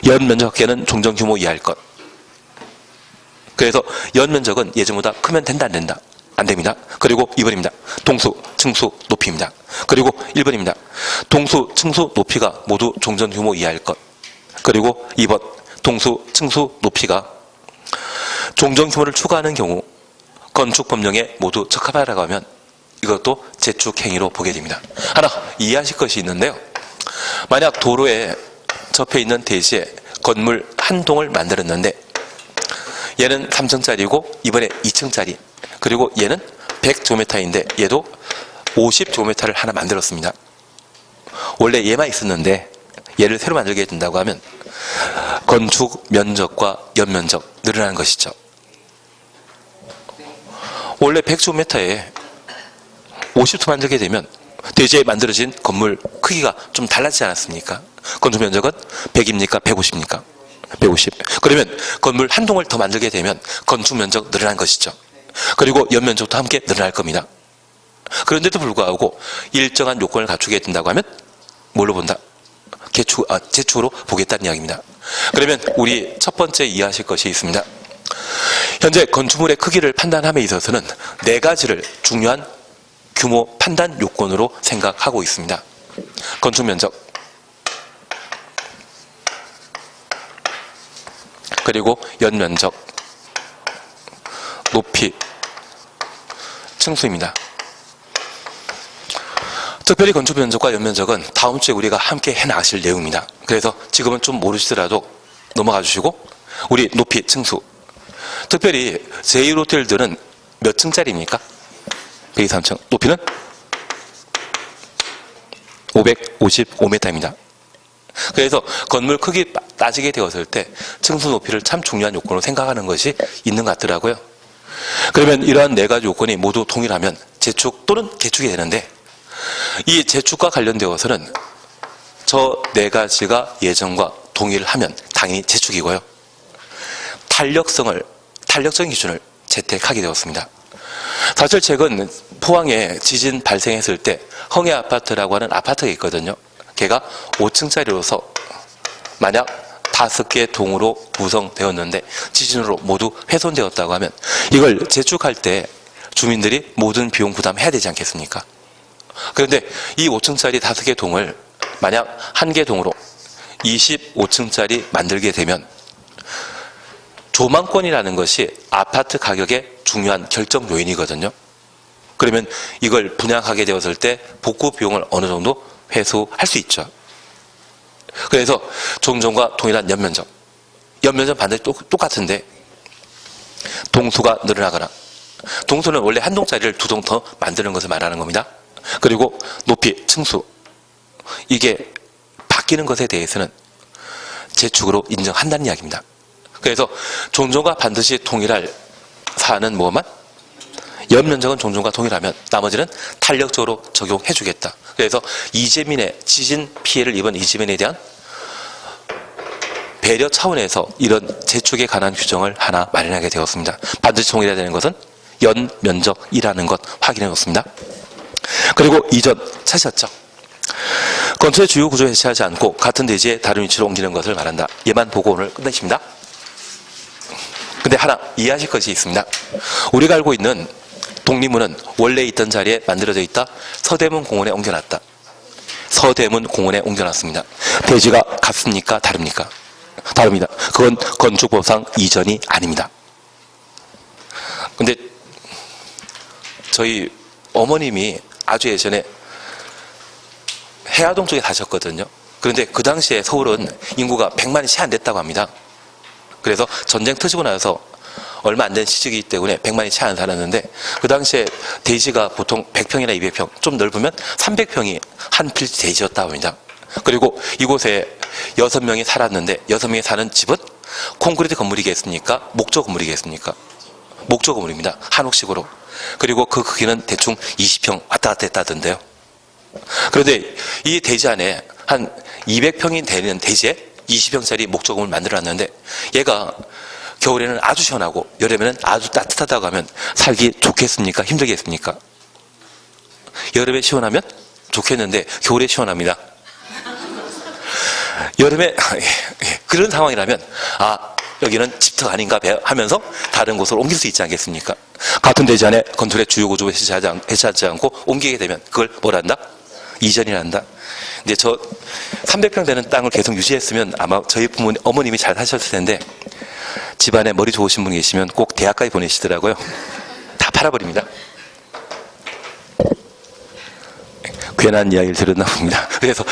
연면적 확대는 종전 규모 이하일 것. 그래서 연면적은 예전보다 크면 된다 안 된다? 안 됩니다. 그리고 2번입니다. 동수, 층수, 높이입니다. 그리고 1번입니다. 동수, 층수, 높이가 모두 종전 규모 이하일 것. 그리고 2번, 동수, 층수, 높이가 종전 규모를 초과하는 경우 건축 법령에 모두 적합하라고 하면 이것도 재축 행위로 보게 됩니다. 하나 이해하실 것이 있는데요. 만약 도로에 접해 있는 대지에 건물 한 동을 만들었는데 얘는 3층짜리고 이번에 2층짜리, 그리고 얘는 100제곱미터인데 얘도 50제곱미터를 하나 만들었습니다. 원래 얘만 있었는데 얘를 새로 만들게 된다고 하면 건축 면적과 연면적 늘어나는 것이죠. 원래 100제곱미터에 50도 만들게 되면 대지에 만들어진 건물 크기가 좀 달라지지 않았습니까? 건축 면적은 100입니까? 150입니까? 150. 그러면 건물 한 동을 더 만들게 되면 건축 면적 늘어난 것이죠. 그리고 연면적도 함께 늘어날 겁니다. 그런데도 불구하고 일정한 요건을 갖추게 된다고 하면 뭘로 본다? 재축으로 보겠다는 이야기입니다. 그러면 우리 첫 번째 이해하실 것이 있습니다. 현재 건축물의 크기를 판단함에 있어서는 4가지를 중요한 규모 판단 요건으로 생각하고 있습니다. 건축 면적, 그리고 연면적, 높이, 층수입니다. 특별히 건축 면적과 연면적은 다음 주에 우리가 함께 해나가실 내용입니다. 그래서 지금은 좀 모르시더라도 넘어가 주시고, 우리 높이, 층수. 특별히 제1호텔들은 몇 층짜리입니까? 123층. 높이는 555m입니다. 그래서 건물 크기 따지게 되었을 때 층수 높이를 참 중요한 요건으로 생각하는 것이 있는 것 같더라고요. 그러면 이러한 4가지 요건이 모두 동일하면 재축 또는 개축이 되는데, 이 재축과 관련되어서는 저 4가지가 예전과 동일하면 당연히 재축이고요. 탄력적인 기준을 채택하게 되었습니다. 사실 최근 포항에 지진 발생했을 때 흥해 아파트라고 하는 아파트가 있거든요. 걔가 5층짜리로서 만약 5개 동으로 구성되었는데 지진으로 모두 훼손되었다고 하면 이걸 재축할 때 주민들이 모든 비용 부담해야 되지 않겠습니까? 그런데 이 5층짜리 5개 동을 만약 1개 동으로 25층짜리 만들게 되면 조망권이라는 것이 아파트 가격의 중요한 결정 요인이거든요. 그러면 이걸 분양하게 되었을 때 복구 비용을 어느 정도 회수할 수 있죠. 그래서 종전과 동일한 연면적. 연면적 반드시 똑같은데 동수가 늘어나거나, 동수는 원래 한 동짜리를 두 동 더 만드는 것을 말하는 겁니다. 그리고 높이, 층수, 이게 바뀌는 것에 대해서는 재축으로 인정한다는 이야기입니다. 그래서 종전과 반드시 동일할 사안은 뭐만? 연면적은 종전과 동일하면 나머지는 탄력적으로 적용해주겠다. 그래서 이재민의 지진 피해를 입은 이재민에 대한 배려 차원에서 이런 재축에 관한 규정을 하나 마련하게 되었습니다. 반드시 동일해야 되는 것은 연면적이라는 것 확인해 놓습니다. 그리고 이전 찾으셨죠? 건축의 주요 구조 해체하지 않고 같은 대지에 다른 위치로 옮기는 것을 말한다. 얘만 보고 오늘 끝내십니다. 근데 하나 이해하실 것이 있습니다. 우리가 알고 있는 독립문은 원래 있던 자리에 만들어져 있다. 서대문 공원에 옮겨놨다. 서대문 공원에 옮겨놨습니다. 대지가 같습니까? 다릅니까? 다릅니다. 그건 건축법상 이전이 아닙니다. 근데 저희 어머님이 아주 예전에 해화동 쪽에 사셨거든요. 그런데 그 당시에 서울은 인구가 100만이 채 안 됐다고 합니다. 그래서 전쟁 터지고 나서 얼마 안 된 시기이기 때문에 100만이 채 안 살았는데, 그 당시에 대지가 보통 100평이나 200평, 좀 넓으면 300평이 한 필지 대지였다고 합니다. 그리고 이곳에 6명이 살았는데 6명이 사는 집은 콘크리트 건물이겠습니까? 목조 건물이겠습니까? 목조 건물입니다. 한옥식으로. 그리고 그 크기는 대충 20평 왔다 갔다 했다던데요. 그런데 이 대지 안에 한 200평이 되는 대지에 20평짜리 목조 건물을 만들어놨는데, 얘가 겨울에는 아주 시원하고 여름에는 아주 따뜻하다고 하면 살기 좋겠습니까? 힘들겠습니까? 여름에 시원하면 좋겠는데 겨울에 시원합니다. 여름에 그런 상황이라면 여기는 집터가 아닌가 하면서 다른 곳으로 옮길 수 있지 않겠습니까? 같은 대지 안에 건축의 주요 구조를 해체하지 않고 옮기게 되면 그걸 뭐라 한다? 이전이라 한다. 근데 저 300평 되는 땅을 계속 유지했으면 아마 저희 어머님이 잘 사셨을 텐데, 집안에 머리 좋으신 분이 계시면 꼭 대학까지 보내시더라고요. 다 팔아버립니다. 괜한 이야기를 들었나 봅니다. 그래서